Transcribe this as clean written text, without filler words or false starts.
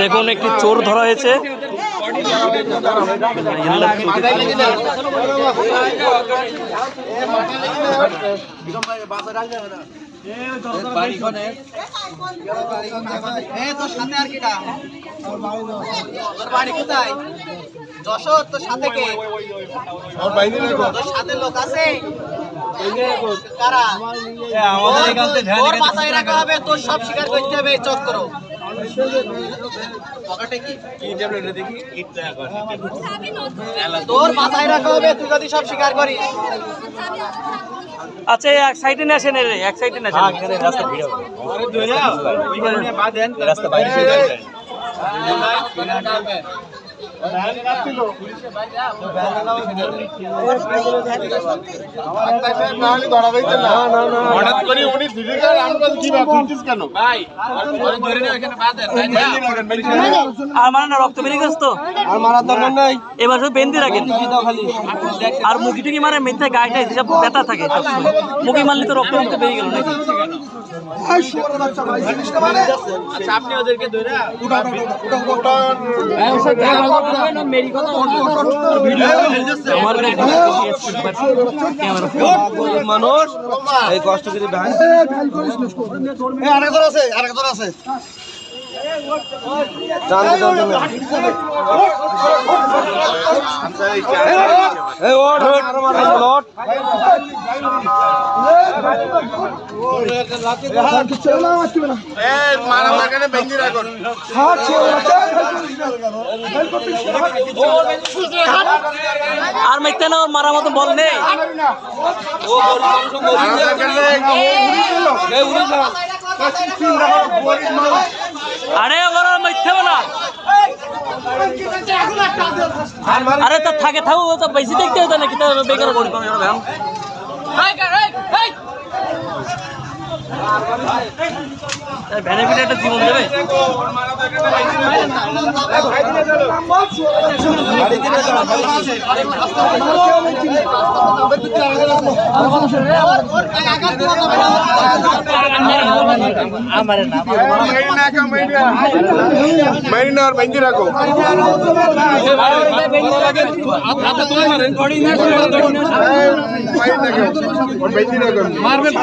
দেখুন একটি চোর ধরা হয়েছে। যশোর তোর সাথে কে? তোর সাথে লোক আছে? কারা? তোর মাথায় রাখা হবে, তোর সব স্বীকার করতে হবে। চক করো তোর মাথায় রাখা হবে, তুই যদি সব স্বীকার করিস। আচ্ছা এক সাইডে নিয়ে আসেন, এক সাইডে নিয়ে আসেন। রাস্তা বাইরে আর মানে না, রক্ত বেরিয়ে গেছে তো আর মারার দরকার নাই। এবার শুধু বেঁধে রাখেন আর মুখি টুকি মারে মিথ্যা গায়েটাই যেসব ব্যথা থাকে সবসময়। মুখি মারলে তো রক্ত মুক্ত বেরিয়ে গেল নাকি? আপনি ওদেরকে ধরে মানুষ এই কষ্ট করে আরেকজন আছে আর মিথ্যা না, মারা মতো বল নেই। আরে ওরা মিথ্যা বলা, আরে তো থাকে থাকো তো বেশি দেখতে হতো নাকি? বেকার করি বেনিফিট একটা জীবন দেবে। মারবেন